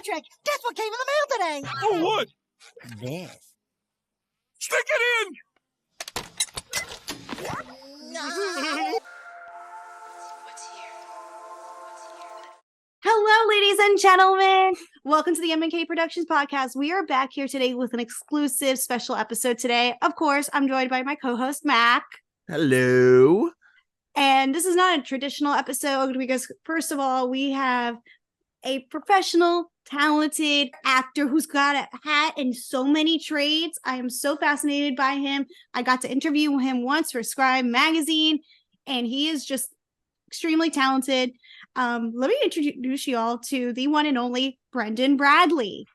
Patrick, guess what came in the mail today? Oh, what? This. Stick it in! Hello, ladies and gentlemen. Welcome to the M&K Productions podcast. We are back here today with an exclusive special episode today. Of course, I'm joined by my co-host, Mac. Hello. And this is not a traditional episode because, first of all, we have a professional, talented actor who's got a hat in so many trades. I am so fascinated by him. I got to interview him once for Scribe magazine, and he is just extremely talented. Let me introduce you all to the one and only Brendan Bradley.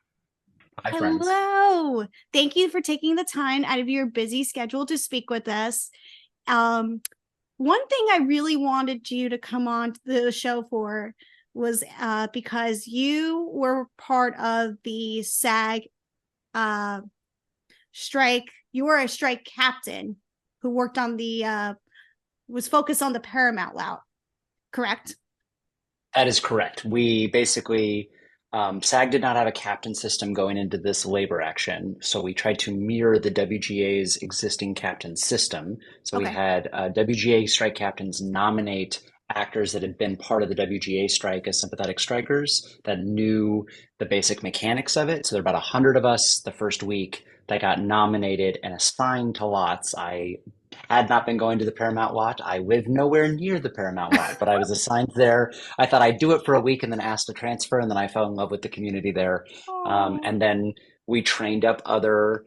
Hi, friends. Hello. Thank you for taking the time out of your busy schedule to speak with us. One thing I really wanted you to come on to the show for was because you were part of the SAG strike. You were a strike captain who worked on was focused on the Paramount route, correct? That is correct. We basically, SAG did not have a captain system going into this labor action, so we tried to mirror the WGA's existing captain system. So we had WGA strike captains nominate actors that had been part of the WGA strike as sympathetic strikers that knew the basic mechanics of it. So there were about 100 of us the first week that got nominated and assigned to lots. I had not been going to the Paramount lot. I lived nowhere near the Paramount lot, but I was assigned there. I thought I'd do it for a week and then asked to transfer, and then I fell in love with the community there. And then we trained up other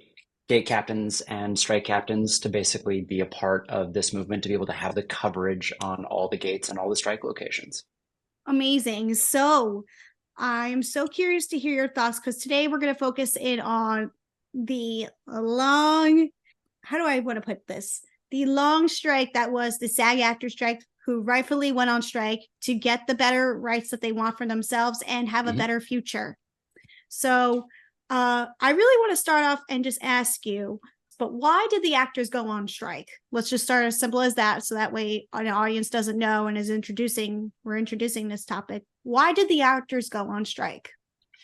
gate captains and strike captains to basically be a part of this movement, to be able to have the coverage on all the gates and all the strike locations. Amazing. So I'm so curious to hear your thoughts, because today we're going to focus in on the long, how do I want to put this? The long strike that was the SAG-AFTRA Strike, who rightfully went on strike to get the better rights that they want for themselves and have a better future. So I really want to start off and just ask you, but why did the actors go on strike? Let's just start as simple as that, so that way an audience doesn't know and we're introducing this topic. Why did the actors go on strike?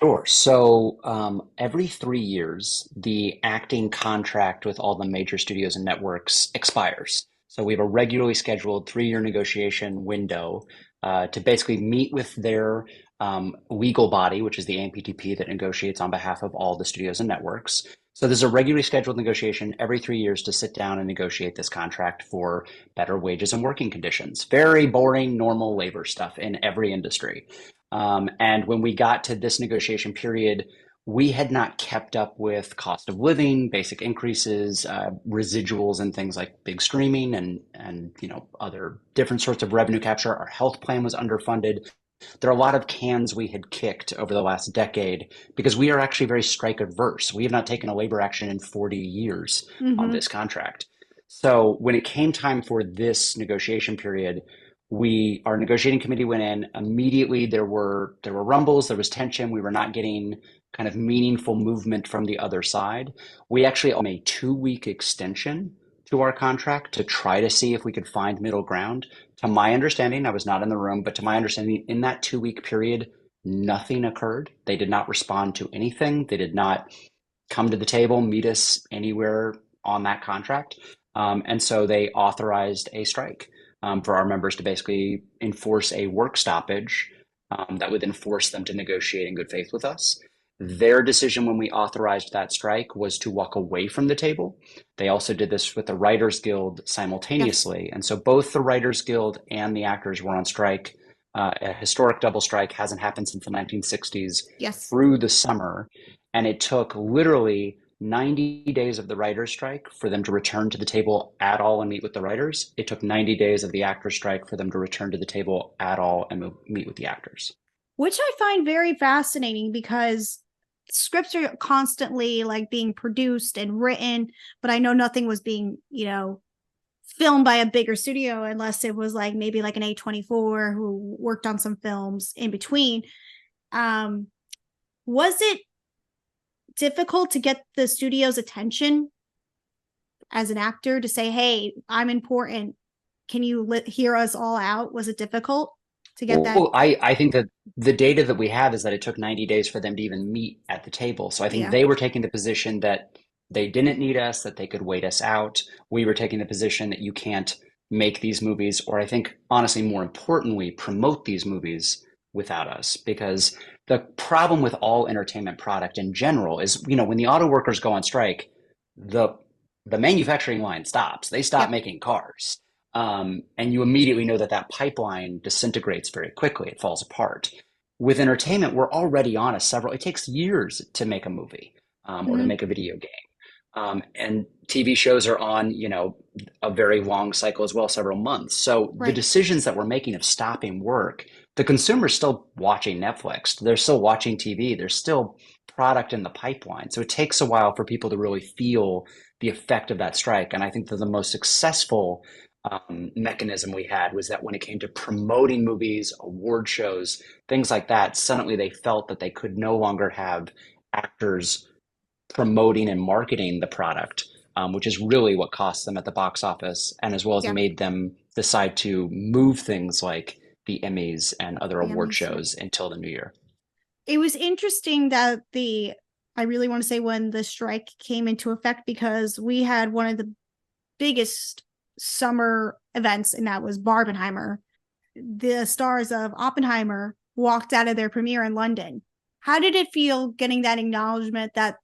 Sure. So every 3 years, the acting contract with all the major studios and networks expires. So we have a regularly scheduled 3-year negotiation window to basically meet with their legal body, which is the AMPTP that negotiates on behalf of all the studios and networks. So there's a regularly scheduled negotiation every 3 years to sit down and negotiate this contract for better wages and working conditions. Very boring, normal labor stuff in every industry. And when we got to this negotiation period, we had not kept up with cost of living, basic increases, residuals, and things like big streaming and other different sorts of revenue capture. Our health plan was underfunded. There are a lot of cans we had kicked over the last decade because we are actually very strike averse. We have not taken a labor action in 40 years on this contract. So when it came time for this negotiation period, our negotiating committee went in immediately. There were rumbles, there was tension. We were not getting kind of meaningful movement from the other side. We actually made a 2-week extension to our contract to try to see if we could find middle ground. To my understanding, I was not in the room, but to my understanding, in that 2-week period, nothing occurred. They did not respond to anything. They did not come to the table, meet us anywhere on that contract. And so they authorized a strike for our members to basically enforce a work stoppage that would then force them to negotiate in good faith with us. Their decision when we authorized that strike was to walk away from the table. They also did this with the Writers Guild simultaneously. Yes. And so both the Writers Guild and the actors were on strike. A historic double strike, hasn't happened since the 1960s, through the summer. And it took literally 90 days of the writers' strike for them to return to the table at all and meet with the writers. It took 90 days of the actors' strike for them to return to the table at all and meet with the actors. Which I find very fascinating, because scripts are constantly being produced and written, but I know nothing was being, filmed by a bigger studio unless it was maybe an A24 who worked on some films in between. Was it difficult to get the studio's attention as an actor to say, hey, I'm important, can you hear us all out? Was it difficult to get that? Well, I think that the data that we have is that it took 90 days for them to even meet at the table. So I think Yeah. they were taking the position that they didn't need us, that they could wait us out. We were taking the position that you can't make these movies, or I think, honestly, more importantly, promote these movies without us. Because the problem with all entertainment product in general is, when the auto workers go on strike, the the manufacturing line stops. They stop Yep. making cars. And you immediately know that that pipeline disintegrates very quickly. It falls apart. With entertainment, we're already on it takes years to make a movie or to Mhm. make a video game. And TV shows are on, a very long cycle as well, several months. So the Right. decisions that we're making of stopping work, the consumer's still watching Netflix. They're still watching TV. There's still product in the pipeline. So it takes a while for people to really feel the effect of that strike. And I think that the most successful mechanism we had was that when it came to promoting movies, award shows, things like that, suddenly they felt that they could no longer have actors promoting and marketing the product, which is really what cost them at the box office, and as well as Yeah. made them decide to move things like the Emmys and other The award Emmys, yeah. shows until the new year. It was interesting that I really want to say when the strike came into effect, because we had one of the biggest summer events, and that was Barbenheimer. The stars of Oppenheimer walked out of their premiere in London. How did it feel getting that acknowledgement that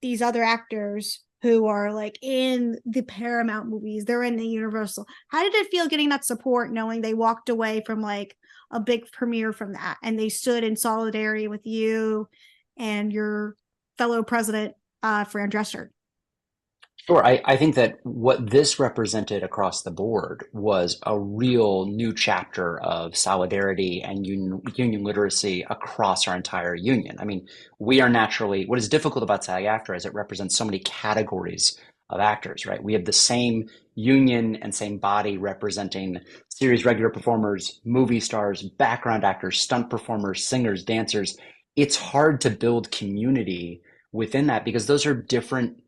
these other actors who are like in the Paramount movies, they're in the Universal? How did it feel getting that support, knowing they walked away from like a big premiere from that and they stood in solidarity with you and your fellow president, Fran Drescher? Sure. I think that what this represented across the board was a real new chapter of solidarity and union literacy across our entire union. I mean, we are naturally, what is difficult about SAG-AFTRA is it represents so many categories of actors, right? We have the same union and same body representing series regular performers, movie stars, background actors, stunt performers, singers, dancers. It's hard to build community within that because those are different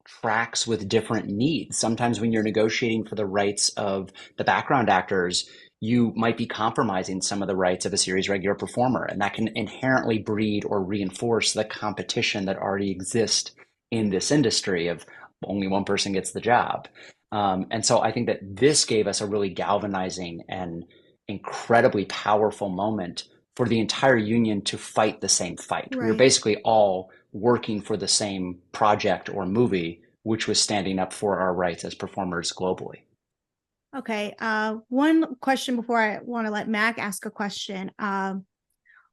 tracks with different needs. Sometimes when you're negotiating for the rights of the background actors, you might be compromising some of the rights of a series regular performer, and that can inherently breed or reinforce the competition that already exists in this industry of only one person gets the job. And so I think that this gave us a really galvanizing and incredibly powerful moment for the entire union to fight the same fight. We were Right. basically all working for the same project or movie, which was standing up for our rights as performers globally. Okay. One question before I want to let Mac ask a question.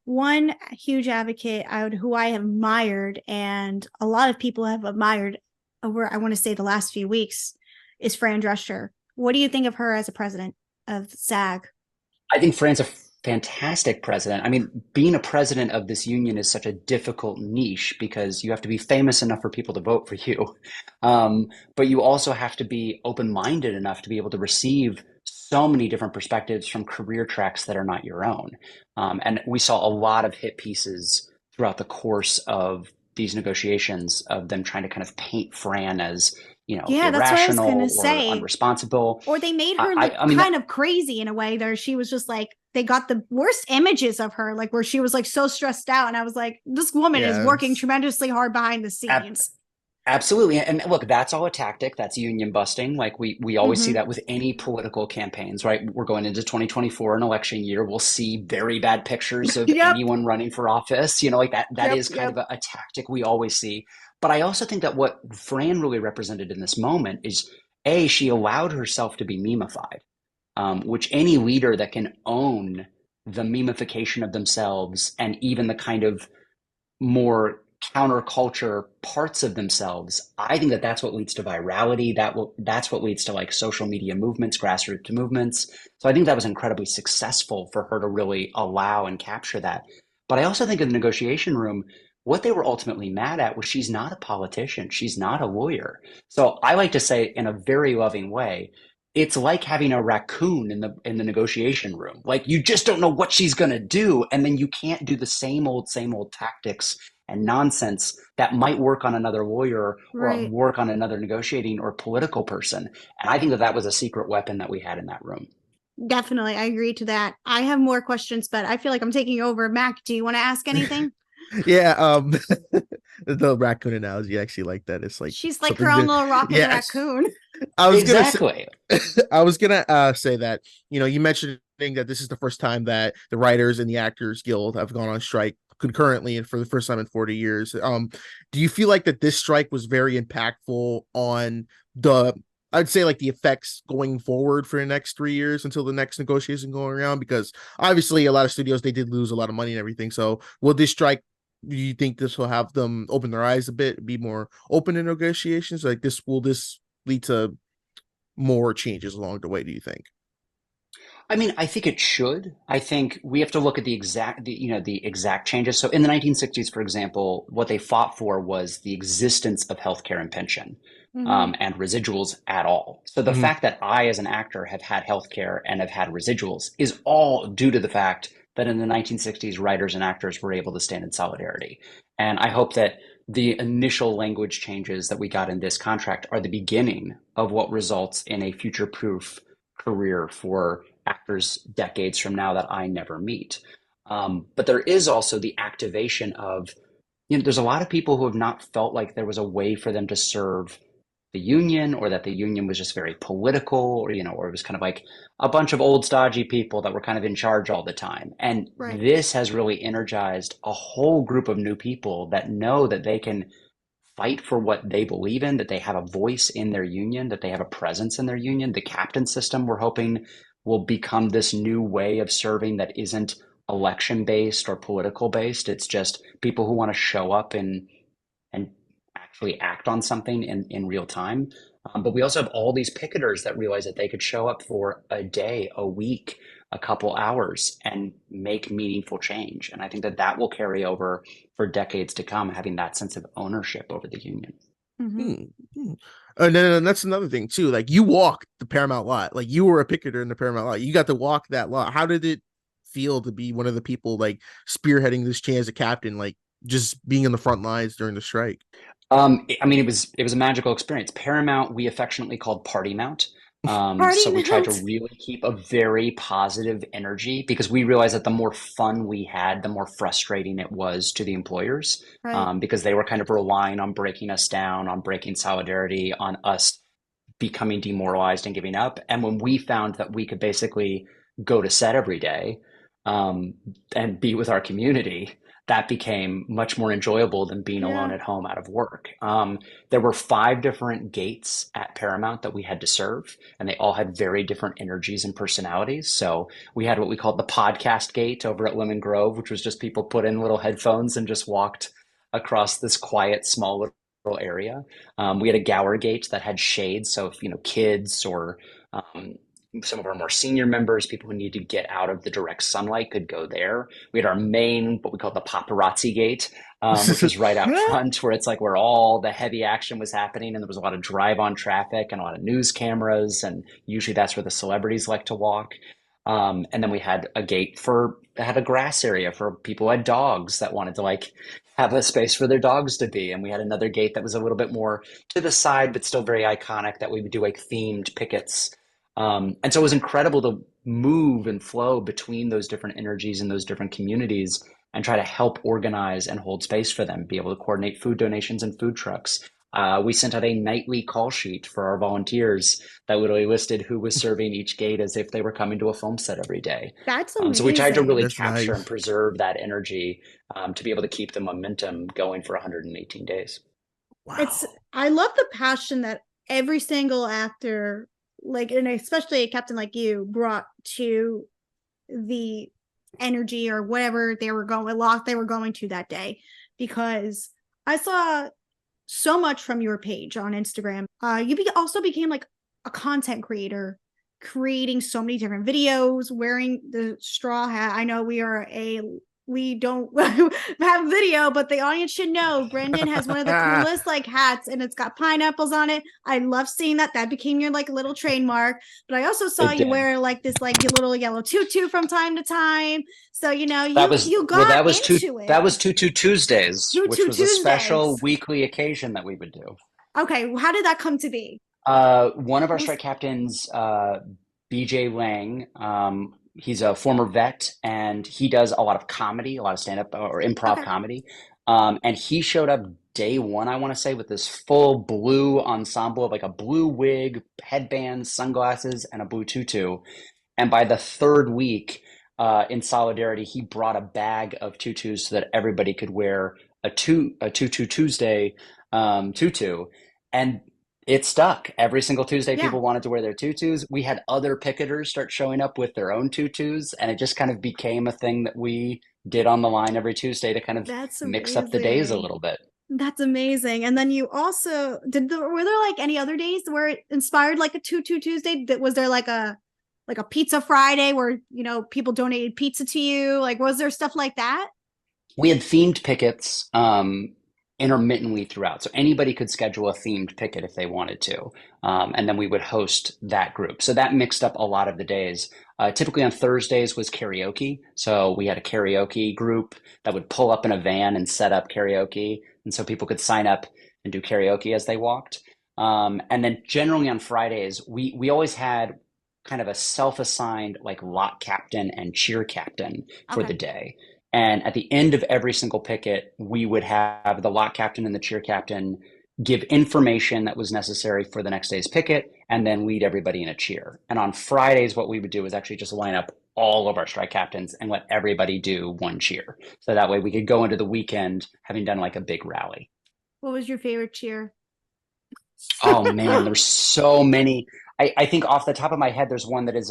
One huge advocate who I have admired, and a lot of people have admired over, I want to say, the last few weeks, is Fran Drescher. What do you think of her as a president of SAG? I think Fran's a fantastic president. I mean, being a president of this union is such a difficult niche because you have to be famous enough for people to vote for you. But you also have to be open-minded enough to be able to receive so many different perspectives from career tracks that are not your own. And we saw a lot of hit pieces throughout the course of these negotiations of them trying to kind of paint Fran as, Yeah, that's what I was irrational going to or say. unresponsible. Or they made her look kind of crazy in a way there. She was just like, they got the worst images of her, like where she was like so stressed out. And I was like, this woman is working tremendously hard behind the scenes. Absolutely. And look, that's all a tactic. That's union busting. Like we always see that with any political campaigns, right? We're going into 2024, an election year. We'll see very bad pictures of anyone running for office, like that. That is kind of a tactic we always see. But I also think that what Fran really represented in this moment is, she allowed herself to be memeified, which any leader that can own the memification of themselves and even the kind of more counterculture parts of themselves, I think that that's what leads to virality. That's what leads to like social media movements, grassroots movements. So I think that was incredibly successful for her to really allow and capture that. But I also think in the negotiation room, what they were ultimately mad at was she's not a politician. She's not a lawyer. So I like to say in a very loving way, it's like having a raccoon in the negotiation room. Like you just don't know what she's going to do, and then you can't do the same old tactics and nonsense that might work on another lawyer or work on another negotiating or political person. And I think that was a secret weapon that we had in that room. Definitely, I agree to that. I have more questions, but I feel like I'm taking over. Mac, do you want to ask anything? Yeah, the raccoon analogy, I actually like that. It's like She's like her something own that, little Rocket the yes. Raccoon. I was gonna say, Exactly. I was gonna say that, you mentioned that this is the first time that the writers and the actors guild have gone on strike concurrently and for the first time in 40 years. Do you feel like that this strike was very impactful on the, I'd say, like the effects going forward for the next 3 years until the next negotiation going around? Because obviously a lot of studios, they did lose a lot of money and everything. So will this strike, do you think this will have them open their eyes a bit, be more open in negotiations? Like this lead to more changes along the way, do you think? I mean, I think it should. I think we have to look at the exact changes. So in the 1960s, for example, what they fought for was the existence of healthcare and pension, Mhm. and residuals at all. So the Mhm. fact that I, as an actor, have had healthcare and have had residuals is all due to the fact that in the 1960s, writers and actors were able to stand in solidarity. And I hope that the initial language changes that we got in this contract are the beginning of what results in a future-proof career for actors decades from now that I never meet. But there is also the activation of, there's a lot of people who have not felt like there was a way for them to serve the union, or that the union was just very political, or it was kind of like a bunch of old stodgy people that were kind of in charge all the time. And Right. this has really energized a whole group of new people that know that they can fight for what they believe in, that they have a voice in their union, that they have a presence in their union. The captain system, we're hoping, will become this new way of serving that isn't election based or political based. It's just people who want to show up and actually act on something in real time. But we also have all these picketers that realize that they could show up for a day, a week, a couple hours and make meaningful change. And I think that that will carry over for decades to come, having that sense of ownership over the union. Mhm. Hmm. Hmm. And then that's another thing too. Like you walked the Paramount lot. Like you were a picketer in the Paramount lot. You got to walk that lot. How did it feel to be one of the people like spearheading this change as a captain, like just being in the front lines during the strike? I mean, it was a magical experience. Paramount, we affectionately called Party Mount. Party So we tried to Mount. really keep a very positive energy, because we realized that the more fun we had, the more frustrating it was to the employers, Right. because they were kind of relying on breaking us down, on breaking solidarity, on us becoming demoralized and giving up. And when we found that we could basically go to set every day, um, and be with our community, that became much more enjoyable than being alone Yeah. at home out of work. There were 5 different gates at Paramount that we had to serve, and they all had very different energies and personalities. So we had what we called the podcast gate over at Lemon Grove, which was just people put in little headphones and just walked across this quiet, small little area. We had a Gower gate that had shades, so if kids or some of our more senior members, people who need to get out of the direct sunlight, could go there. We had our main, what we call the paparazzi gate, which was right out front, where it's like where all the heavy action was happening, and there was a lot of drive-on traffic and a lot of news cameras, and usually that's where the celebrities like to walk. And then we had a gate had a grass area for people who had dogs that wanted to like have a space for their dogs to be. And we had another gate that was a little bit more to the side, but still very iconic, that we would do like themed pickets. And so it was incredible to move and flow between those different energies and those different communities, and try to help organize and hold space for them, be able to coordinate food donations and food trucks. We sent out a nightly call sheet for our volunteers that literally listed who was serving each gate as if they were coming to a film set every day. That's So we tried to amazing. really That's capture and nice. preserve that energy, to be able to keep the momentum going for 118 days. It's Wow. I love the passion that every single actor, like, and especially a captain like you, brought to the energy or whatever they were going to that day. Because I saw so much from your page on Instagram. Also became like a content creator, creating so many different videos, wearing the straw hat. I know we don't have video, but the audience should know Brendan has one of the coolest like hats, and it's got pineapples on it. I love seeing that. That became your like little trademark. But I also saw It you did. wear like this like little yellow tutu from time to time. So That you was well. got into That it. was Tutu Tuesdays, which Tutu was a special Tuesdays. weekly occasion that we would do. Okay, how did that come to be? One of our Who's strike captains BJ Lang. He's a former vet, and he does a lot of comedy, a lot of stand-up or improv Okay. comedy. And he showed up day one, I want to say, with this full blue ensemble of like a blue wig, headband, sunglasses, and a blue tutu. And by the third week, in solidarity, he brought a bag of tutus so that everybody could wear a tutu Tuesday tutu. And it stuck. Every single Tuesday, Yeah. people wanted to wear their tutus. We had other picketers start showing up with their own tutus, and it just kind of became a thing that we did on the line every Tuesday to kind of That's mix up the days a amazing. little bit. That's amazing. And then you also were there like any other days where it inspired like a Tutu Tuesday? Was there like a pizza Friday where, you know, people donated pizza to you? Like, was there stuff like that? We had themed pickets intermittently throughout. So anybody could schedule a themed picket if they wanted to. And then we would host that group. So that mixed up a lot of the days. Typically on Thursdays was karaoke. So we had a karaoke group that would pull up in a van and set up karaoke. And so people could sign up and do karaoke as they walked. And then generally on Fridays, we always had kind of a self-assigned like lot captain and cheer captain for the day. And at the end of every single picket, we would have the lot captain and the cheer captain give information that was necessary for the next day's picket and then lead everybody in a cheer. And on Fridays, what we would do is actually just line up all of our strike captains and let everybody do one cheer. So that way we could go into the weekend having done like a big rally. What was your favorite cheer? Oh man, there's so many. I think off the top of my head, there's one that is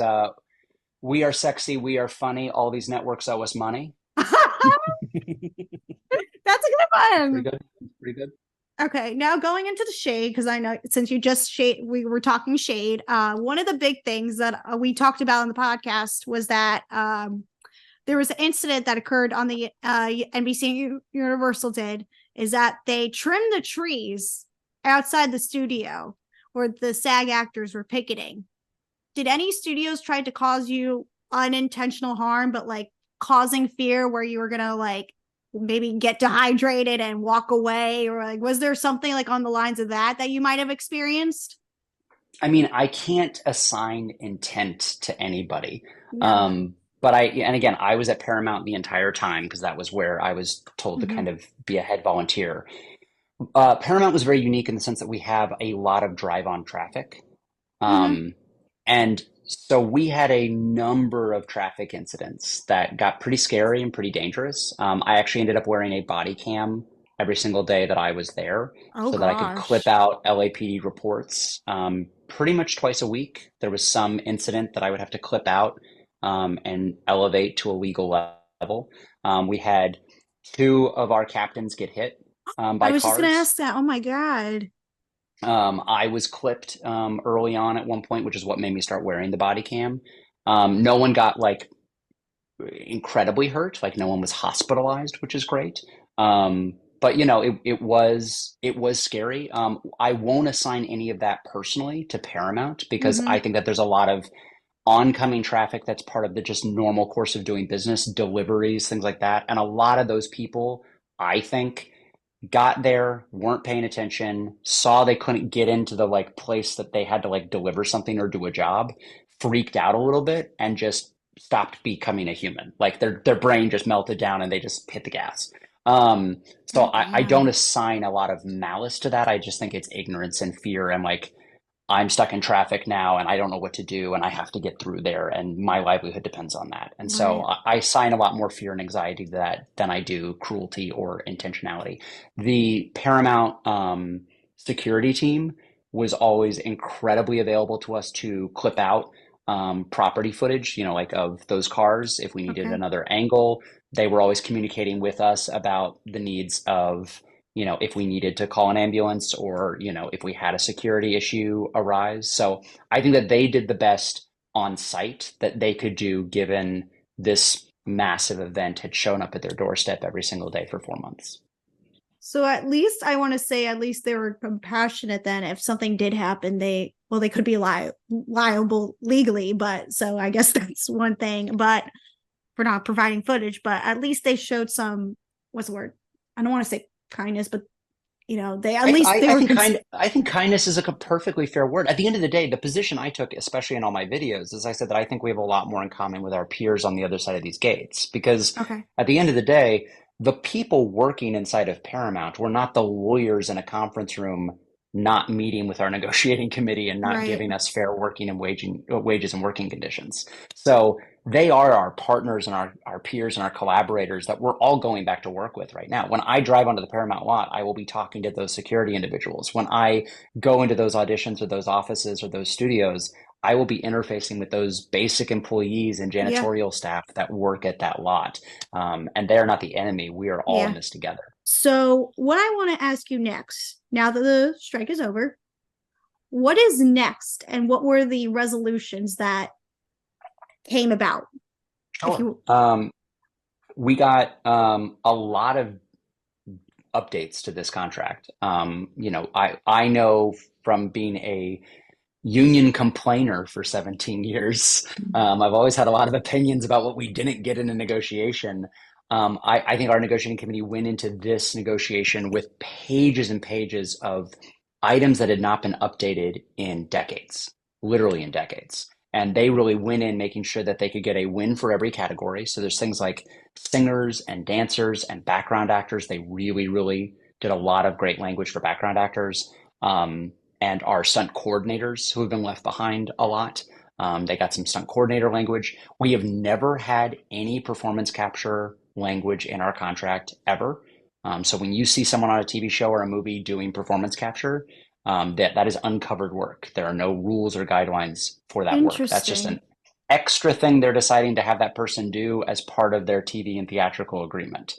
we are sexy, we are funny, all these networks owe us money. That's a good one. Pretty good. Pretty good. Okay, now going into the shade, because I know since you just we were talking shade. One of the big things that we talked about on the podcast was that there was an incident that occurred on the NBC Universal is that they trimmed the trees outside the studio where the SAG actors were picketing. Did any studios try to cause you unintentional harm, but like causing fear where you were gonna like maybe get dehydrated and walk away, or like was there something like on the lines of that you might have experienced? I mean, I can't assign intent to anybody. No. But I was at Paramount the entire time because that was where I was told to kind of be a head volunteer. Paramount was very unique in the sense that we have a lot of drive-on traffic. And so we had a number of traffic incidents that got pretty scary and pretty dangerous. I actually ended up wearing a body cam every single day that I was there that I could clip out LAPD reports pretty much twice a week. There was some incident that I would have to clip out and elevate to a legal level. We had 2 of our captains get hit by cars. I was just going to ask that. Oh my God. I was clipped early on at one point, which is what made me start wearing the body cam. No one got like incredibly hurt, like no one was hospitalized, which is great. But you know, it was scary. I won't assign any of that personally to Paramount because I think that there's a lot of oncoming traffic that's part of the just normal course of doing business, deliveries, things like that. And a lot of those people, I think, got there, weren't paying attention, saw they couldn't get into the like place that they had to like deliver something or do a job, freaked out a little bit and just stopped becoming a human. Like their brain just melted down and they just hit the gas. I don't assign a lot of malice to that. I just think it's ignorance and fear and like I'm stuck in traffic now and I don't know what to do and I have to get through there and my livelihood depends on that. And so I assign a lot more fear and anxiety to that than I do cruelty or intentionality. The Paramount security team was always incredibly available to us to clip out property footage, you know, like of those cars if we needed another angle. They were always communicating with us about the needs of, you know, if we needed to call an ambulance or, you know, if we had a security issue arise. So I think that they did the best on site that they could do given this massive event had shown up at their doorstep every single day for 4 months. So at least I want to say at least they were compassionate then. If something did happen, they could be liable legally, but so I guess that's one thing, but for not providing footage, but at least they showed some, what's the word? I don't want to say kindness, but they at least they were I think kindness is a perfectly fair word. At the end of the day, the position I took, especially in all my videos, is I said that I think we have a lot more in common with our peers on the other side of these gates. Because okay. at the end of the day, the people working inside of Paramount were not the lawyers in a conference room not meeting with our negotiating committee and not Right. giving us fair working and wages and working conditions. So they are our partners and our peers and our collaborators that we're all going back to work with right now. When I drive onto the Paramount lot, I will be talking to those security individuals. When I go into those auditions or those offices or those studios, I will be interfacing with those basic employees and janitorial staff that work at that lot. And they're not the enemy. We are all in this together. So what I want to ask you next, now that the strike is over, what is next and what were the resolutions that came about? Sure. We got a lot of updates to this contract. I know from being a union complainer for 17 years, I've always had a lot of opinions about what we didn't get in a negotiation. I think our negotiating committee went into this negotiation with pages and pages of items that had not been updated in decades, literally in decades. And they really went in making sure that they could get a win for every category. So there's things like singers and dancers and background actors. They really, really did a lot of great language for background actors. And our stunt coordinators who have been left behind a lot. They got some stunt coordinator language. We have never had any performance capture language in our contract ever. So when you see someone on a TV show or a movie doing performance capture, that is uncovered work. There are no rules or guidelines for that work. That's just an extra thing they're deciding to have that person do as part of their TV and theatrical agreement.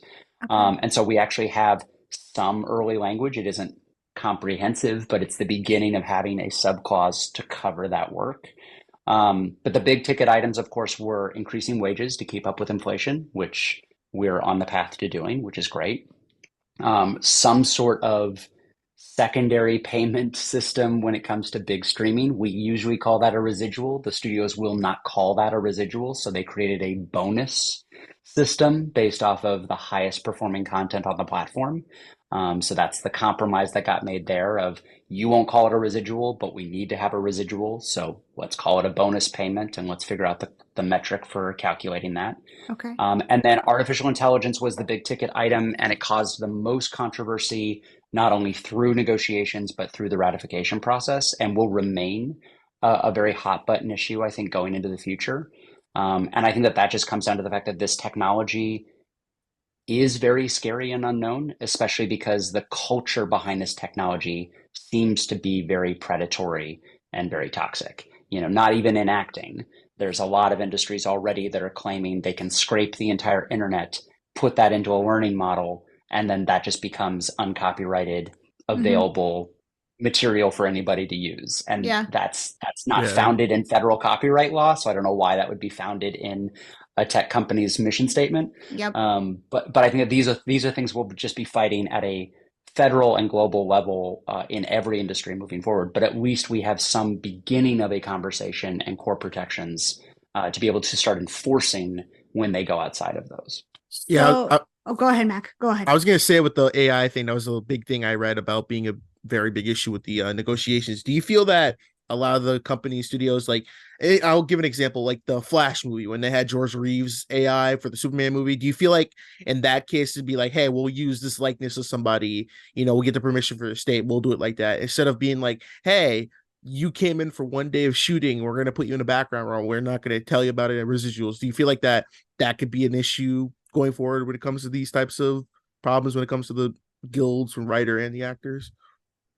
Okay. And so we actually have some early language. It isn't comprehensive, but it's the beginning of having a subclause to cover that work. But the big ticket items, of course, were increasing wages to keep up with inflation, which we're on the path to doing, which is great. Some sort of secondary payment system when it comes to big streaming. We usually call that a residual. The studios will not call that a residual, so they created a bonus system based off of the highest performing content on the platform. So that's the compromise that got made there of you won't call it a residual, but we need to have a residual. So let's call it a bonus payment and let's figure out the metric for calculating that. Okay. And then artificial intelligence was the big ticket item, and it caused the most controversy, not only through negotiations, but through the ratification process, and will remain a very hot button issue, I think, going into the future. And I think that just comes down to the fact that this technology is very scary and unknown, especially because the culture behind this technology seems to be very predatory and very toxic. Not even in acting. There's a lot of industries already that are claiming they can scrape the entire internet, put that into a learning model, and then that just becomes uncopyrighted, available material for anybody to use. And that's not founded in federal copyright law. So I don't know why that would be founded in a tech company's mission statement. Yep. But I think that these are things we'll just be fighting at a federal and global level in every industry moving forward. But at least we have some beginning of a conversation and core protections to be able to start enforcing when they go outside of those. Yeah. Go ahead, Mac. Go ahead. I was going to say with the AI thing, that was a big thing I read about being a very big issue with the negotiations. Do you feel that a lot of the company studios, like I'll give an example, like the Flash movie, when they had George Reeves AI for the Superman movie, do you feel like in that case it'd be like, hey, we'll use this likeness of somebody, we'll get the permission for the state, we'll do it like that, instead of being like, hey, you came in for one day of shooting, we're going to put you in the background role, we're not going to tell you about it in residuals? Do you feel like that could be an issue going forward when it comes to these types of problems, when it comes to the guilds from writer and the actors?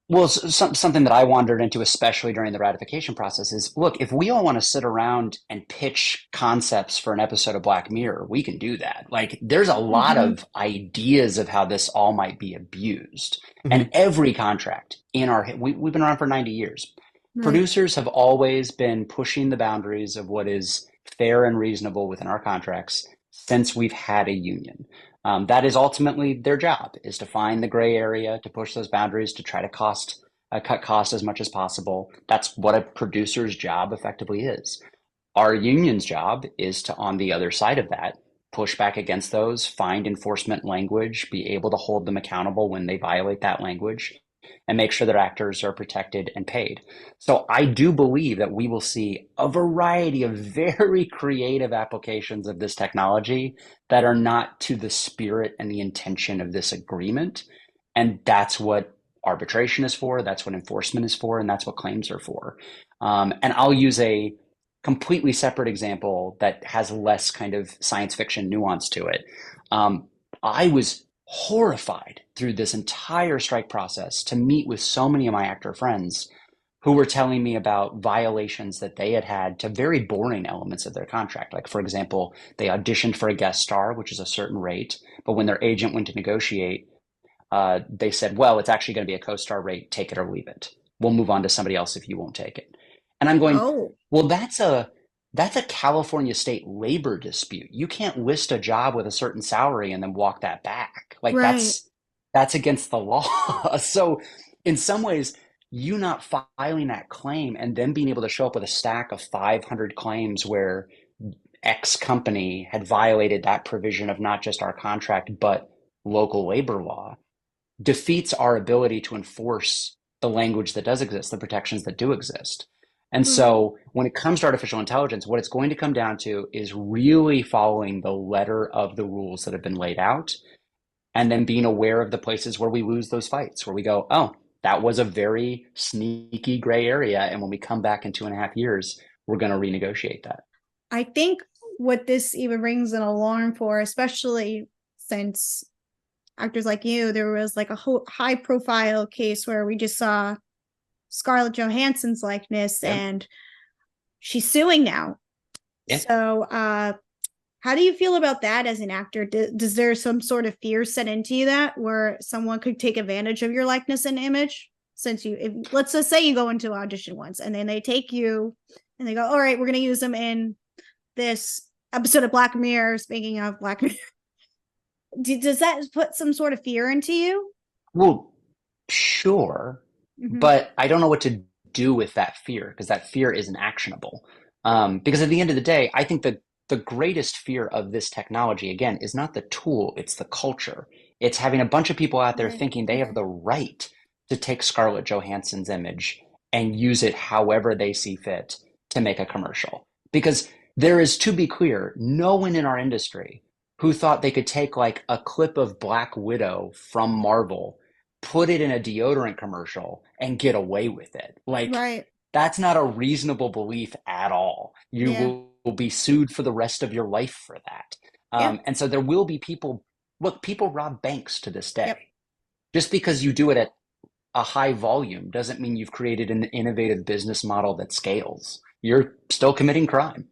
Well, something that I wandered into, especially during the ratification process, is look, if we all want to sit around and pitch concepts for an episode of Black Mirror, we can do that. Like, there's a lot of ideas of how this all might be abused. And every contract we've been around for 90 years. Right. Producers have always been pushing the boundaries of what is fair and reasonable within our contracts since we've had a union. That is ultimately their job, is to find the gray area, to push those boundaries, to try to cut costs as much as possible. That's what a producer's job effectively is. Our union's job is to, on the other side of that, push back against those, find enforcement language, be able to hold them accountable when they violate that language, and make sure their actors are protected and paid. So I do believe that we will see a variety of very creative applications of this technology that are not to the spirit and the intention of this agreement. And that's what arbitration is for, that's what enforcement is for, and that's what claims are for. And I'll use a completely separate example that has less kind of science fiction nuance to it. I was horrified through this entire strike process to meet with so many of my actor friends who were telling me about violations that they had had to very boring elements of their contract. Like, for example, they auditioned for a guest star, which is a certain rate, but when their agent went to negotiate, they said, well, it's actually going to be a co-star rate, take it or leave it. We'll move on to somebody else if you won't take it. And I'm going, well, that's a California state labor dispute. You can't list a job with a certain salary and then walk that back. Like that's against the law. So in some ways, you not filing that claim and then being able to show up with a stack of 500 claims where X company had violated that provision of not just our contract, but local labor law defeats our ability to enforce the language that does exist, the protections that do exist. And so when it comes to artificial intelligence, what it's going to come down to is really following the letter of the rules that have been laid out, and then being aware of the places where we lose those fights, where we go, oh, that was a very sneaky gray area. And when we come back in 2.5 years, we're going to renegotiate that. I think what this even rings an alarm for, especially since actors like you, there was like a high profile case where we just saw Scarlett Johansson's likeness and she's suing now. So how do you feel about that as an actor? Does there some sort of fear set into you that where someone could take advantage of your likeness and image? Since let's just say you go into audition once and then they take you and they go, all right, we're going to use them in this episode of Black Mirror. Speaking of Black Mirror, does that put some sort of fear into you? Well, sure. But I don't know what to do with that fear because that fear isn't actionable. Because at the end of the day, I think the greatest fear of this technology, again, is not the tool, it's the culture. It's having a bunch of people out there thinking they have the right to take Scarlett Johansson's image and use it however they see fit to make a commercial. Because there is, to be clear, no one in our industry who thought they could take like a clip of Black Widow from Marvel, put it in a deodorant commercial and get away with it. Like that's not a reasonable belief at all. You will be sued for the rest of your life for that. And so there will be people rob banks to this day. Just because you do it at a high volume doesn't mean you've created an innovative business model that scales. You're still committing crime.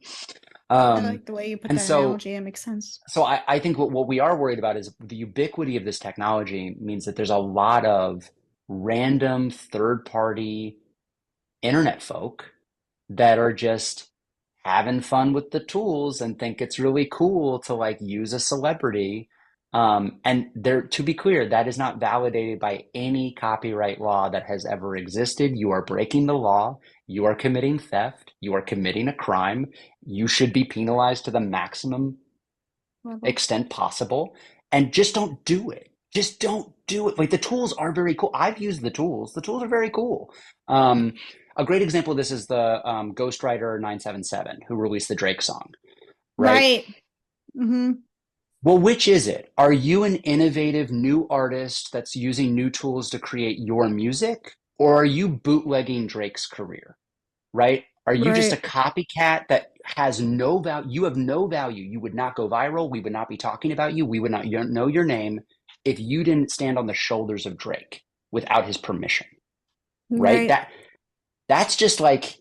I like the way you put that analogy. It makes sense. So I think what we are worried about is the ubiquity of this technology means that there's a lot of random third-party internet folk that are just having fun with the tools and think it's really cool to like use a celebrity. And there, to be clear, that is not validated by any copyright law that has ever existed. You are breaking the law. You are committing theft. You are committing a crime. You should be penalized to the maximum extent possible. And just don't do it. Just don't do it. Like the tools are very cool. I've used the tools. The tools are very cool. A great example of this is the Ghostwriter 977 who released the Drake song. Right. Well, which is it? Are you an innovative new artist that's using new tools to create your music? Or are you bootlegging Drake's career? Right? Are you just a copycat that has no value? You have no value. You would not go viral. We would not be talking about you. We would not know your name if you didn't stand on the shoulders of Drake without his permission. Right? That's just like,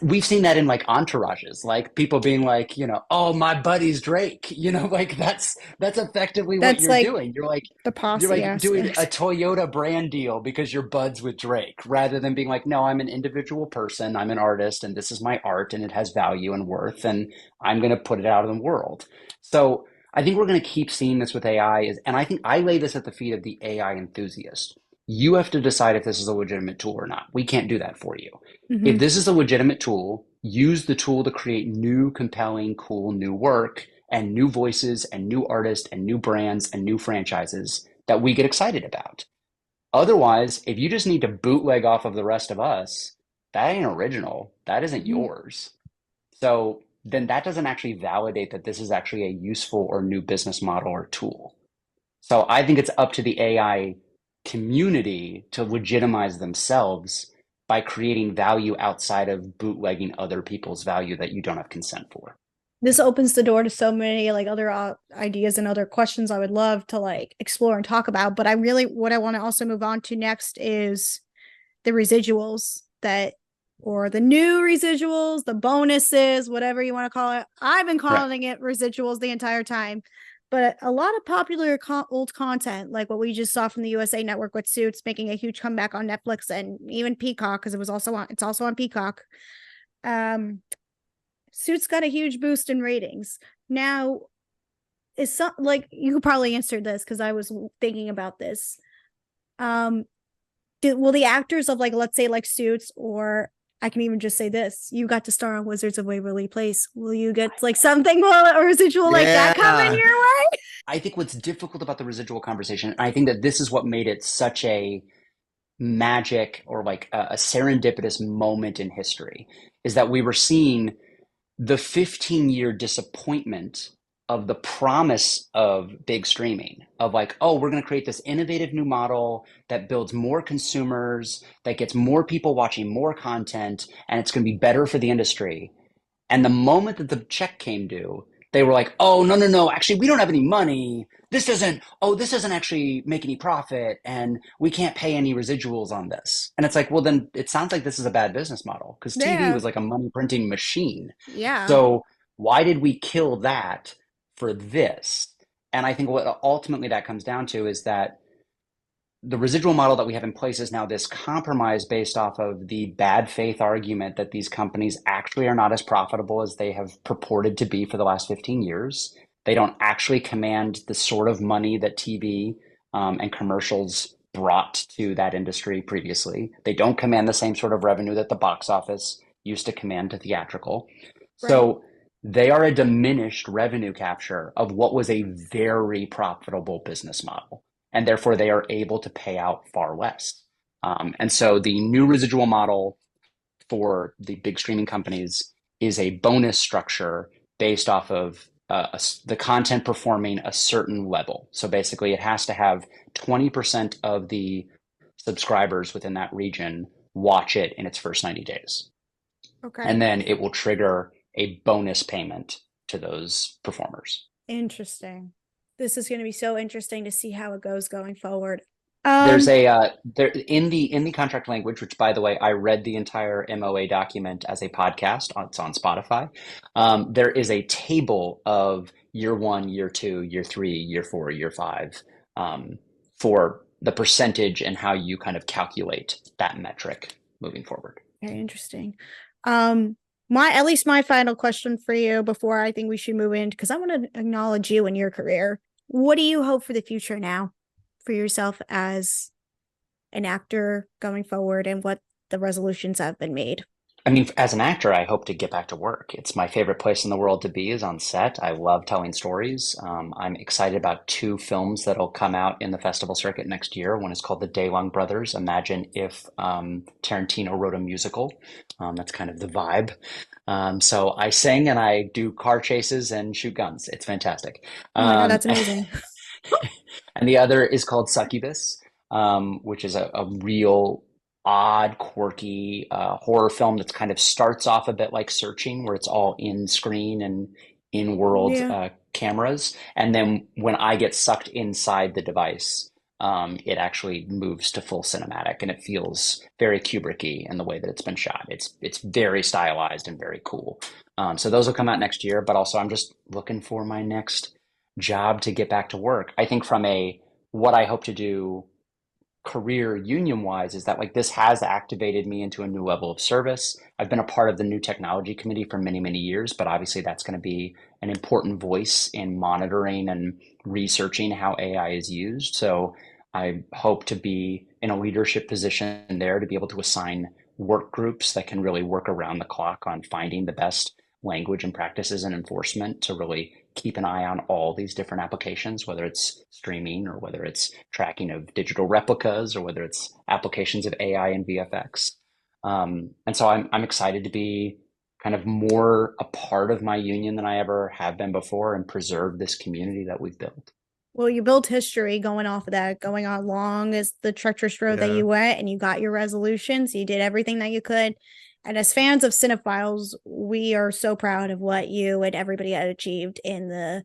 we've seen that in like entourages, like people being like, you know, oh, my buddy's Drake, you know, like that's effectively what you're doing. You're like, doing a Toyota brand deal because you're buds with Drake, rather than being like, no, I'm an individual person, I'm an artist, and this is my art, and it has value and worth, and I'm going to put it out in the world. So I think we're going to keep seeing this with AI, and I think I lay this at the feet of the AI enthusiast. You have to decide if this is a legitimate tool or not. We can't do that for you. If this is a legitimate tool, use the tool to create new, compelling, cool, new work and new voices and new artists and new brands and new franchises that we get excited about. Otherwise, if you just need to bootleg off of the rest of us, that ain't original. That isn't yours. So then that doesn't actually validate that this is actually a useful or new business model or tool. So I think it's up to the AI community to legitimize themselves by creating value outside of bootlegging other people's value that you don't have consent for. This opens the door to so many like other ideas and other questions I would love to like explore and talk about. But what I want to also move on to next is the residuals or the new residuals, the bonuses, whatever you want to call it. I've been calling it residuals the entire time. But a lot of popular old content, like what we just saw from the USA Network with Suits, making a huge comeback on Netflix and even Peacock, because it's also on Peacock. Suits got a huge boost in ratings. Now, like you could probably answer this because I was thinking about this. Will the actors of like, let's say like Suits, or I can even just say this, you got to star on Wizards of Waverly Place. Will you get like something, a residual like that coming your way? I think what's difficult about the residual conversation, and I think that this is what made it such a magic or like a serendipitous moment in history, is that we were seeing the 15-year disappointment of the promise of big streaming, of like, oh, we're going to create this innovative new model that builds more consumers, that gets more people watching more content, and it's going to be better for the industry. And the moment that the check came due, they were like, oh, no, actually, we don't have any money. This doesn't actually make any profit, and we can't pay any residuals on this. And it's like, well, then it sounds like this is a bad business model, because TV was like a money printing machine. Yeah. So why did we kill that for this? And I think what ultimately that comes down to is that the residual model that we have in place is now this compromise based off of the bad faith argument that these companies actually are not as profitable as they have purported to be for the last 15 years. They don't actually command the sort of money that TV and commercials brought to that industry previously. They don't command the same sort of revenue that the box office used to command to theatrical. Right. So they are a diminished revenue capture of what was a very profitable business model. And therefore, they are able to pay out far less. And so the new residual model for the big streaming companies is a bonus structure based off of the content performing a certain level. So basically, it has to have 20% of the subscribers within that region watch it in its first 90 days. Okay. And then it will trigger a bonus payment to those performers. Interesting. This is going to be so interesting to see how it goes going forward. There's in the contract language, which by the way, I read the entire MOA document as a podcast. It's on Spotify. There is a table of year 1, year 2, year 3, year 4, year 5 for the percentage and how you kind of calculate that metric moving forward. Very interesting. At least my final question for you before I think we should move in, because I want to acknowledge you and your career. What do you hope for the future now for yourself as an actor going forward, and what the resolutions have been made? I mean, as an actor, I hope to get back to work. It's my favorite place in the world to be, is on set. I love telling stories. I'm excited about 2 films that'll come out in the festival circuit next year. One is called The DeLonge Brothers. Imagine if Tarantino wrote a musical. That's kind of the vibe. So I sing and I do car chases and shoot guns. It's fantastic. Oh my God, that's amazing. And the other is called Succubus, which is a real odd, quirky horror film that kind of starts off a bit like Searching, where it's all in screen and in world cameras. And then when I get sucked inside the device, it actually moves to full cinematic, and it feels very Kubrick-y in the way that it's been shot. It's very stylized and very cool. So those will come out next year, but also I'm just looking for my next job to get back to work. I think from what I hope to do career union wise is that like this has activated me into a new level of service. I've been a part of the new technology committee for many, many years, but obviously that's going to be an important voice in monitoring and researching how AI is used. So I hope to be in a leadership position there to be able to assign work groups that can really work around the clock on finding the best language and practices and enforcement to really keep an eye on all these different applications, whether it's streaming or whether it's tracking of digital replicas or whether it's applications of AI and VFX. And so I'm excited to be kind of more a part of my union than I ever have been before and preserve this community that we've built. Well, you built history going off of that, going on long as the treacherous road that you went, and you got your resolutions. You did everything that you could. And as fans of Cinephiles, we are so proud of what you and everybody had achieved in the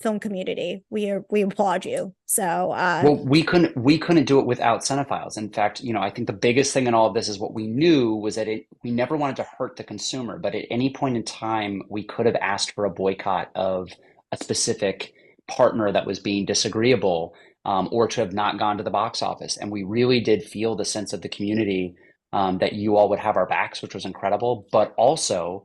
film community. We applaud you. So well, we couldn't do it without Cinephiles. In fact, I think the biggest thing in all of this is what we knew was that we never wanted to hurt the consumer, but at any point in time, we could have asked for a boycott of a specific partner that was being disagreeable, or to have not gone to the box office. And we really did feel the sense of the community, that you all would have our backs, which was incredible. But also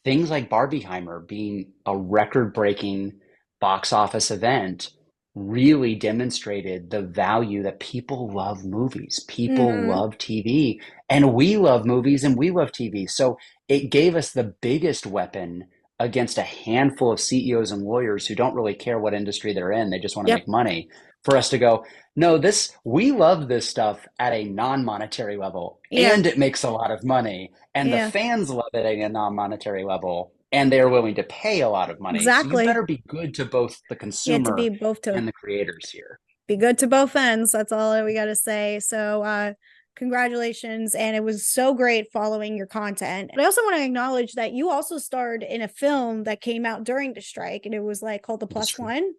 things like Barbieheimer being a record-breaking box office event really demonstrated the value that people love movies. People love TV, and we love movies and we love TV. So it gave us the biggest weapon against a handful of CEOs and lawyers who don't really care what industry they're in. They just want to make money, for us to go, no, we love this stuff at a non-monetary level, and it makes a lot of money, and the fans love it at a non-monetary level, and they're willing to pay a lot of money. Exactly. So you better be good to both the consumer and the creators here. Be good to both ends. That's all we got to say. So congratulations. And it was so great following your content. And I also want to acknowledge that you also starred in a film that came out during the strike, and it was called The Plus One.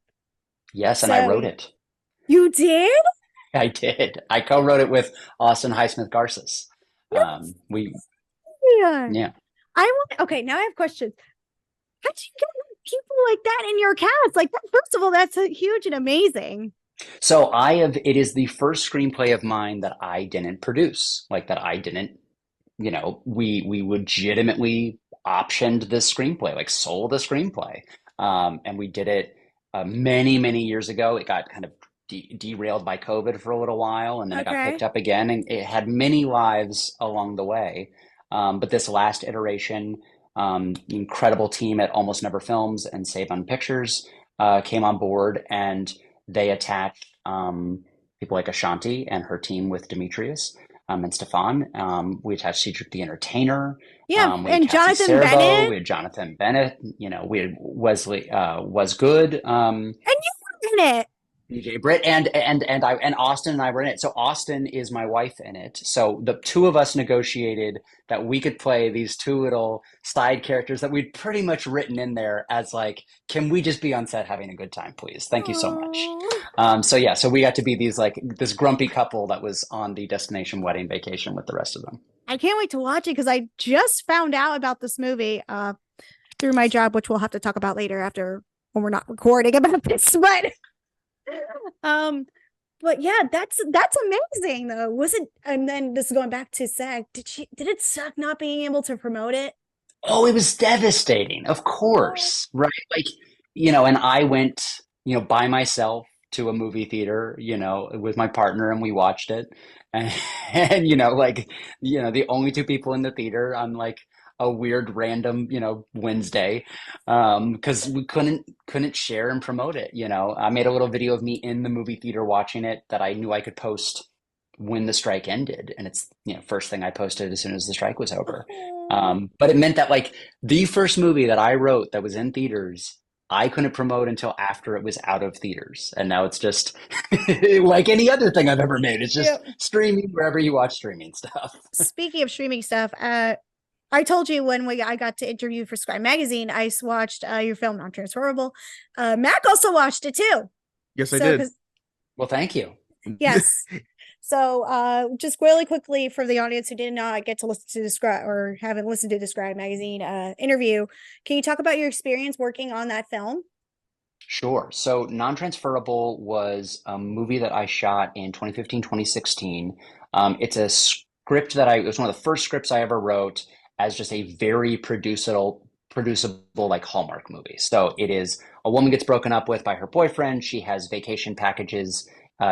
Yes, and I wrote it. You did? I did. I co-wrote it with Austin Highsmith Garces. Yeah. Okay, now I have questions. How'd you get people like that in your cast? First of all, that's huge and amazing. So it is the first screenplay of mine that I didn't produce, that I didn't, we legitimately optioned this screenplay, sold a screenplay. And we did it many, many years ago. It got kind of derailed by COVID for a little while, and then it got picked up again, and it had many lives along the way. But this last iteration, the incredible team at Almost Never Films and Save On Pictures came on board, and they attached people like Ashanti and her team with Demetrius and Stefan. We attached Cedric the Entertainer. And Jonathan Bennett. We had Jonathan Bennett. We had Wesley Was Good. And you were in it. DJ Britt and Austin and I were in it. So Austin is my wife in it. So the two of us negotiated that we could play these two little side characters that we'd pretty much written in there as can we just be on set having a good time, please? Thank you so much. So we got to be this grumpy couple that was on the destination wedding vacation with the rest of them. I can't wait to watch it because I just found out about this movie through my job, which we'll have to talk about later when we're not recording about this, but yeah, that's amazing though. Was it? And then this is going back to SAG. Did it suck not being able to promote it? Oh, it was devastating. Of course, right? And I went, by myself to a movie theater, with my partner, and we watched it, and the only two people in the theater on a weird random Wednesday, because we couldn't share and promote it. I made a little video of me in the movie theater watching it that I knew I could post when the strike ended, and it's first thing I posted as soon as the strike was over. But it meant that the first movie that I wrote that was in theaters, I couldn't promote until after it was out of theaters, and now it's just like any other thing I've ever made. It's just streaming wherever you watch streaming stuff. Speaking of streaming stuff, I told you when I got to interview for Scribe Magazine, I watched your film Non-Transferable. Mac also watched it too. Yes, I did. Well, thank you. Yes. So just really quickly for the audience who did not get to listen to Describe or haven't listened to the Scribe Magazine interview, can you talk about your experience working on that film? Sure. So Non-Transferable was a movie that I shot in 2015, 2016. It's a script it was one of the first scripts I ever wrote as just a very producible Hallmark movie. So it is a woman gets broken up with by her boyfriend. She has vacation packages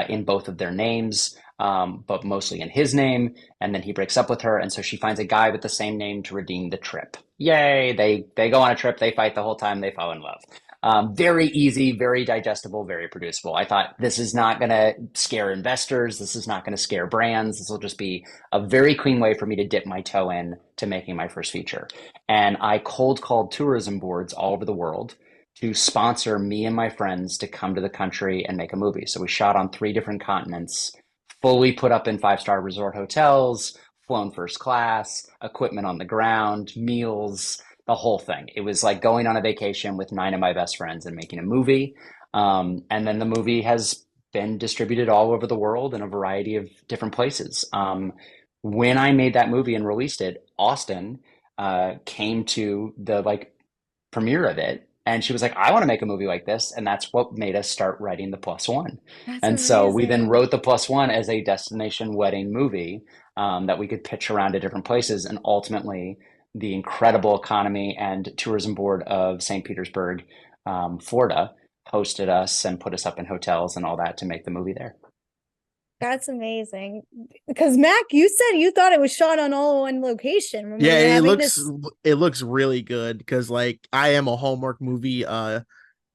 in both of their names, but mostly in his name. And then he breaks up with her. And so she finds a guy with the same name to redeem the trip. Yay. They go on a trip. They fight the whole time. They fall in love. Very easy, very digestible, very producible. I thought this is not going to scare investors. This is not going to scare brands. This will just be a very clean way for me to dip my toe in to making my first feature. And I cold called tourism boards all over the world to sponsor me and my friends to come to the country and make a movie. So we shot on 3 different continents, fully put up in 5-star resort hotels, flown first class, equipment on the ground, meals, the whole thing. It was like going on a vacation with 9 of my best friends and making a movie. And then the movie has been distributed all over the world in a variety of different places. When I made that movie and released it, Austin came to the premiere of it, and she was like, I want to make a movie like this. And that's what made us start writing The Plus One. That's And so we then amazing. wrote The Plus One as a destination wedding movie that we could pitch around to different places. And ultimately, the incredible economy and tourism board of St. Petersburg, Florida, hosted us and put us up in hotels and all that to make the movie there. That's amazing. Because Mac, you said you thought it was shot on all one location. When we were Yeah, having this. it looks really good because like I am a Hallmark movie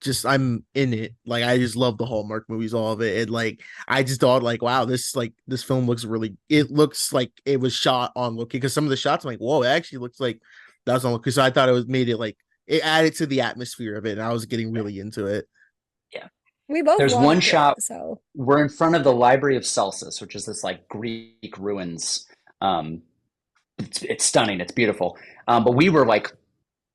just I'm in it. Like I just love the Hallmark movies, all of it. And like I just thought like, wow, this film looks really, it looks like it was shot on location, because some of the shots I'm like, whoa, it actually looks like that was on location. So I thought it was made it like it added to the atmosphere of it, and I was getting really into it. Yeah. We both There's loved one it, shot. so We're in front of the Library of Celsus, which is this like Greek ruins. It's stunning. It's beautiful. But we were like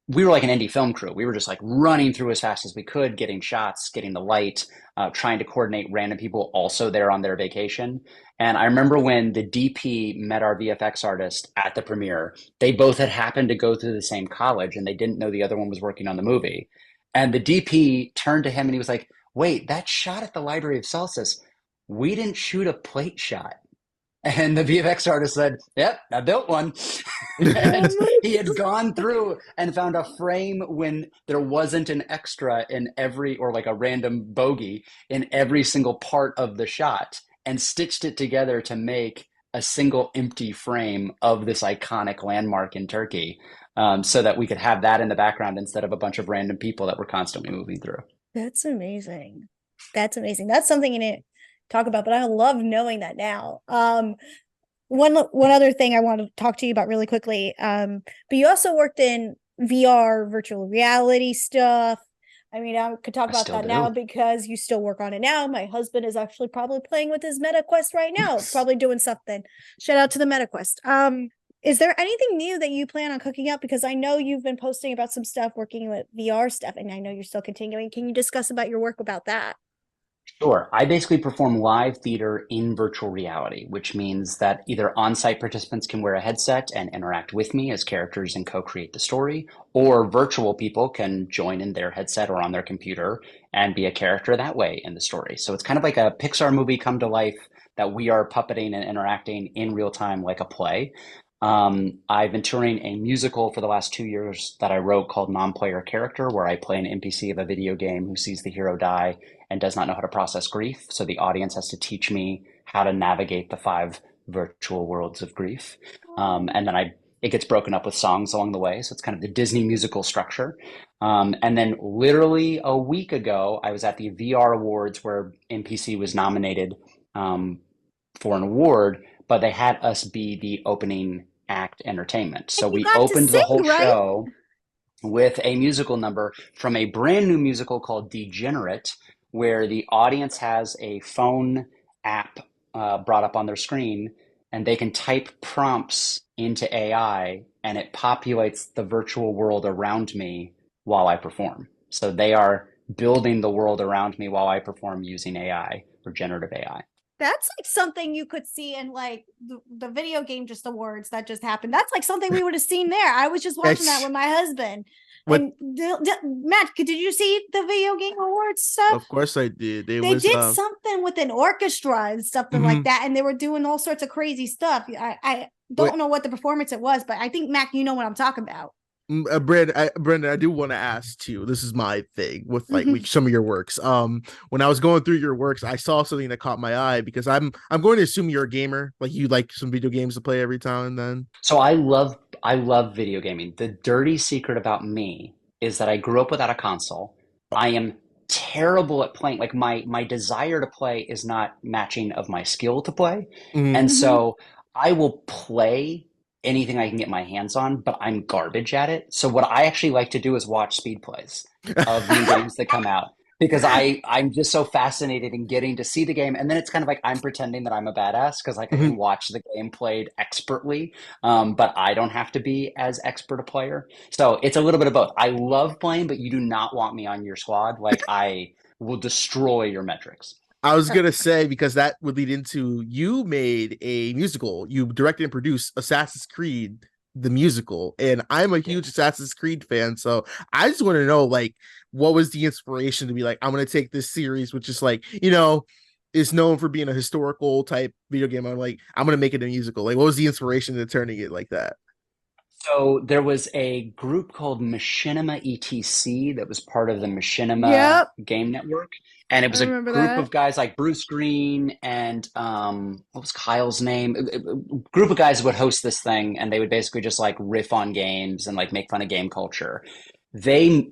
an indie film crew. We were just like running through as fast as we could, getting shots, getting the light, trying to coordinate random people also there on their vacation. And I remember when the DP met our VFX artist at the premiere, they both had happened to go through the same college and they didn't know the other one was working on the movie. And the DP turned to him and he was like, wait, that shot at the Library of Celsus, we didn't shoot a plate shot. And the VFX artist said, yep, I built one. And he had gone through and found a frame when there wasn't an extra in every, or like a random bogey in every single part of the shot, and stitched it together to make a single empty frame of this iconic landmark in Turkey, so that we could have that in the background instead of a bunch of random people that we're constantly moving through. that's amazing. That's amazing. That's something you didn't talk about, but I love knowing that now. One other thing I want to talk to you about really quickly. But you also worked in VR, virtual reality stuff. I mean, I could talk I about still that now do. because you still work on it now. My husband is actually probably playing with his Meta Quest right now, probably doing something. Shout out to the Meta Quest. Is there anything new that you plan on cooking up? Because I know you've been posting about some stuff working with VR stuff, and I know you're still continuing. Can you discuss about your work about that? Sure. I basically perform live theater in virtual reality, which means that either on-site participants can wear a headset and interact with me as characters and co-create the story, or virtual people can join in their headset or on their computer and be a character that way in the story. So it's kind of like a Pixar movie come to life that we are puppeting and interacting in real time like a play. I've been touring a musical for the last 2 years that I wrote called Non-Player Character, where I play an NPC of a video game who sees the hero die and does not know how to process grief. So the audience has to teach me how to navigate the 5 virtual worlds of grief. And then it gets broken up with songs along the way. So it's kind of the Disney musical structure. And then literally a week ago, I was at the VR Awards where NPC was nominated for an award, but they had us be the opening act entertainment. So And you we got to opened the whole sing, right? show with a musical number from a brand new musical called Degenerate, where the audience has a phone app brought up on their screen, and they can type prompts into AI, and it populates the virtual world around me while I perform. So they are building the world around me while I perform using AI or generative AI. That's like something you could see in like the video game just awards that just happened. That's like something we would have seen there. I was just watching that It's with my husband. what And Matt, did you see the video game awards stuff? of course I did. It They was did something with an orchestra and something like mhm. that, and they were doing all sorts of crazy stuff. I Wait, don't know what the performance it was, but I think Mac, you know what I'm talking about. Brandon, I do want to ask too. This is my thing with like some of your works. When I was going through your works, I saw something that caught my eye because I'm going to assume you're a gamer. Like you like some video games to play every time and then. So I love video gaming. The dirty secret about me is that I grew up without a console. I am terrible at playing. Like my desire to play is not matching of my skill to play. Mhm. And Mhm. so I will play anything I can get my hands on, but I'm garbage at it. So what I actually like to do is watch speed plays of new games that come out because I'm just so fascinated in getting to see the game, and then it's kind of like I'm pretending that I'm a badass because like I can Mhm. watch the game played expertly, but I don't have to be as expert a player. So it's a little bit of both. I love playing, but you do not want me on your squad. Like I will destroy your metrics. I was gonna say because that would lead into you made a musical. You directed and produced Assassin's Creed the musical, and I'm a Yeah. huge Assassin's Creed fan. So I just want to know, like, what was the inspiration to be like, I'm gonna take this series, which is like, is known for being a historical type video game. I'm like, I'm gonna make it a musical. Like, what was the inspiration to turning it like that? So there was a group called Machinima ETC that was part of the Machinima Yep, game network. And it I was a remember group that. of guys like Bruce Green and what was Kyle's name? A group of guys would host this thing and they would basically just like riff on games and like make fun of game culture. They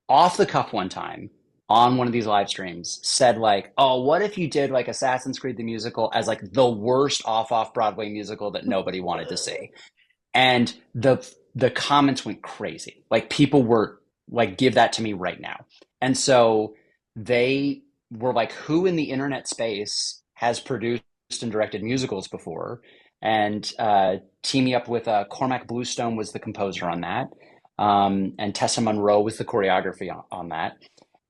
off the cuff one time on one of these live streams said like, "Oh, what if you did like Assassin's Creed the musical as like the worst off Broadway musical that nobody wanted to see?" And the comments went crazy. Like people were like, give that to me right now. And so they were like, who in the internet space has produced and directed musicals before? And teaming up with Cormac Bluestone was the composer on that. And Tessa Monroe was the choreography on that.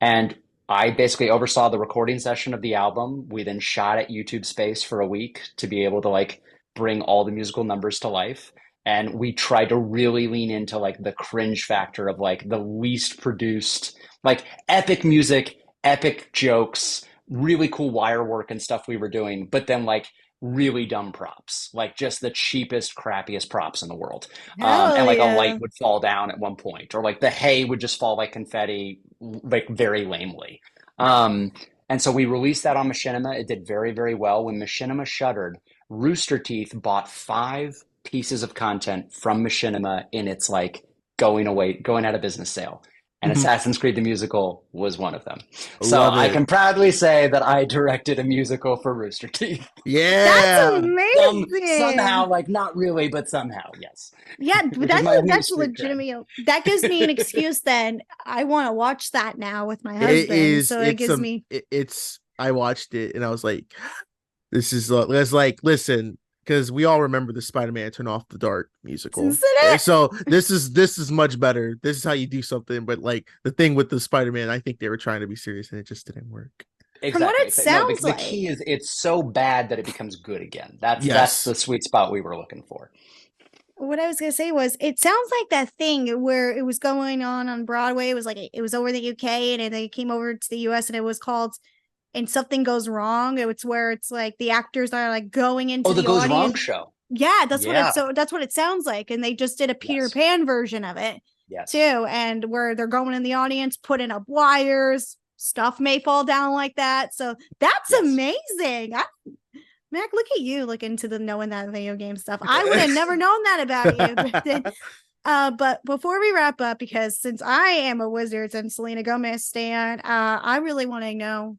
And I basically oversaw the recording session of the album. We then shot at YouTube Space for a week to be able to like bring all the musical numbers to life. And we tried to really lean into like the cringe factor of like the least produced, like epic music, epic jokes, really cool wire work and stuff we were doing, but then like really dumb props, like just the cheapest, crappiest props in the world. And Hell like a light yeah. would fall down at one point, or like the hay would just fall like confetti, like very lamely. Um, and so we released that on Machinima. It did very, very well. When Machinima shuttered, Rooster Teeth bought 5 pieces of content from Machinima in its like going out of business sale. And Assassin's Creed the Musical was one of them. So Love I it. can proudly say that I directed a musical for Rooster Teeth. That's Yeah. Somehow, amazing. like not really, but somehow, yes. Yeah, but Which is my only that's street cred. legitimate. That gives me an excuse then. I want to watch that now with my It husband. is So it it's gives me it's I watched it and I was like, this is it's like, listen, because we all remember the Spider-Man Turn Off the Dark musical. isn't it? So this is much better. This is how you do something. But like the thing with the Spider-Man, I think they were trying to be serious and it just didn't work. From what Exactly. it No, sounds the like. key is it's so bad that it becomes good again. That's Yes. the sweet spot we were looking for. What I was gonna say was, it sounds like that thing where it was going on Broadway. It was like it was over the UK and then they came over to the US and it was called "And Something Goes Wrong." It's where it's like the actors are like going into Oh, the the Goes Wrong audience. show. Yeah, Yeah. that's what it sounds like. And they just did a Peter Yes. Pan version of it Yes. too, and where they're going in the audience, putting up wires, stuff may fall down like that. So that's Yes. amazing. Mac, look at you looking into the knowing that video game stuff. I would have never known that about you. But before we wrap up, because since I am a Wizards and Selena Gomez stan, I really want to know,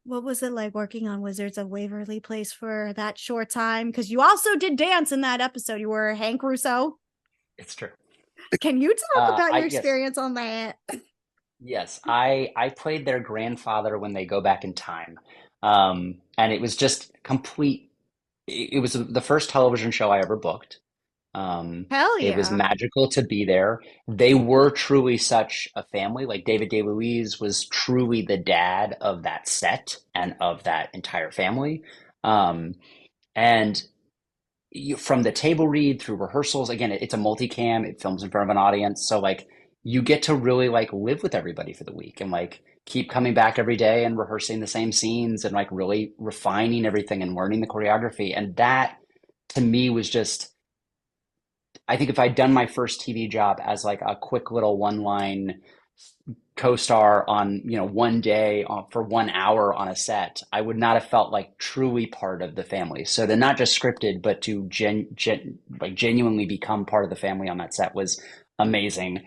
what was it like working on Wizards of Waverly Place for that short time? Because you also did dance in that episode. You were Hank Russo. It's true. Can you talk about your Yes. experience on that? Yes, I played their grandfather when they go back in time, and it was just complete. It was the first television show I ever booked. Hell It was yeah. magical to be there. They were truly such a family. Like David DeLuise was truly the dad of that set and of that entire family. And from the table read through rehearsals, again, it's a multicam. It films in front of an audience, so like you get to really like live with everybody for the week and like keep coming back every day and rehearsing the same scenes and like really refining everything and learning the choreography. And that to me was just, I think if I'd done my first TV job as like a quick little one line co-star on, one day for 1 hour on a set, I would not have felt like truly part of the family. So to not just scripted, but to like genuinely become part of the family on that set was amazing.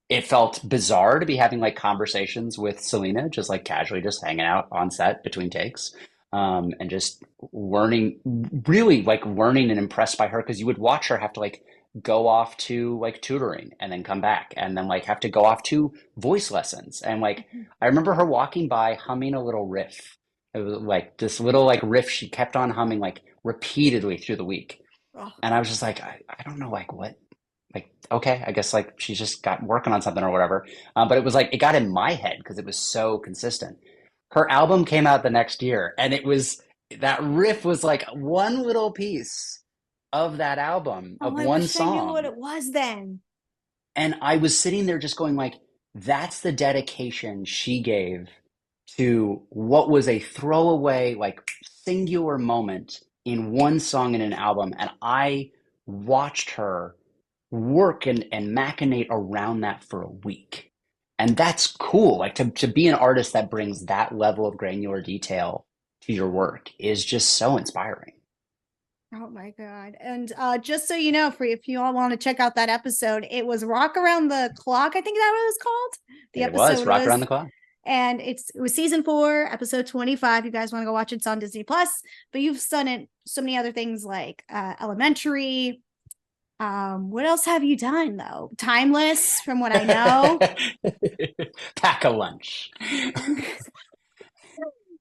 it felt bizarre to be having like conversations with Selena, just like casually just hanging out on set between takes. And just learning, really like learning and impressed by her because you would watch her have to like go off to like tutoring and then come back and then like have to go off to voice lessons. And like I remember her walking by humming a little riff. It was like this little like riff she kept on humming like repeatedly through the week. Oh, And I was just like, I don't know, like what, like, okay, I guess like she's just got working on something or whatever. But it was like, it got in my head because it was so consistent. Her album came out the next year, and it was that riff was like one little piece of that album of I one wish I knew what song. it was then. And I was sitting there just going like, that's the dedication she gave to what was a throwaway, like singular moment in one song in an album. And I watched her work and machinate around that for a week. And that's cool. Like to be an artist that brings that level of granular detail to your work is just so inspiring. Oh my God. And just so you know, for if you all want to check out that episode, it was Rock Around the Clock. I think that was called. The It episode was Rock Around the Clock. And it was season 4, episode 25. You guys want to go watch it, it's on Disney Plus. But you've done it so many other things like Elementary. What else have you done though? Timeless, from what I know. Pack a lunch.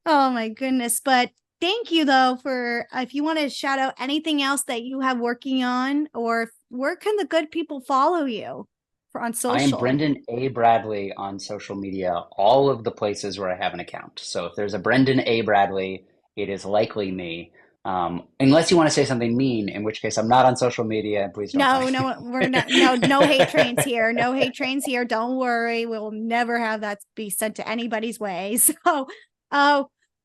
Oh my goodness. But thank you though for if you want to shout out anything else that you have working on, or where can the good people follow you for on social? I am Brendan A. Bradley on social media, all of the places where I have an account. So if there's a Brendan A. Bradley, it is likely me. Unless you want to say something mean, in which case I'm not on social media. Please don't. No, we're not. No hate trains here. No hate trains here. Don't worry. We'll never have that be sent to anybody's way. So,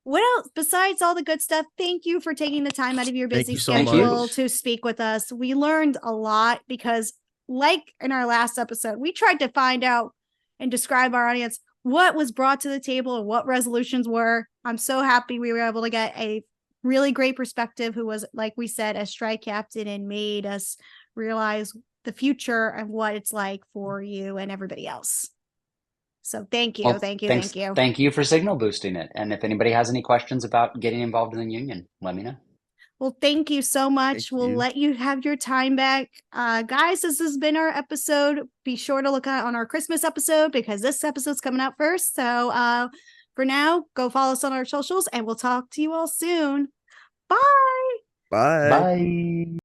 what else besides all the good stuff? Thank you for taking the time out of your busy schedule to speak with us. We learned a lot because, like in our last episode, we tried to find out and describe our audience what was brought to the table and what resolutions were. I'm so happy we were able to get a really great perspective who was, like we said, a strike captain and made us realize the future and what it's like for you and everybody else. So thank you. Well, thank you. Thank you for signal boosting it. And if anybody has any questions about getting involved in the union, let me know. Well, thank you so much. We'll let you have your time back. Guys, this has been our episode. Be sure to look out on our Christmas episode because this episode's coming out first. So for now, go follow us on our socials and we'll talk to you all soon. Bye. Bye. Bye.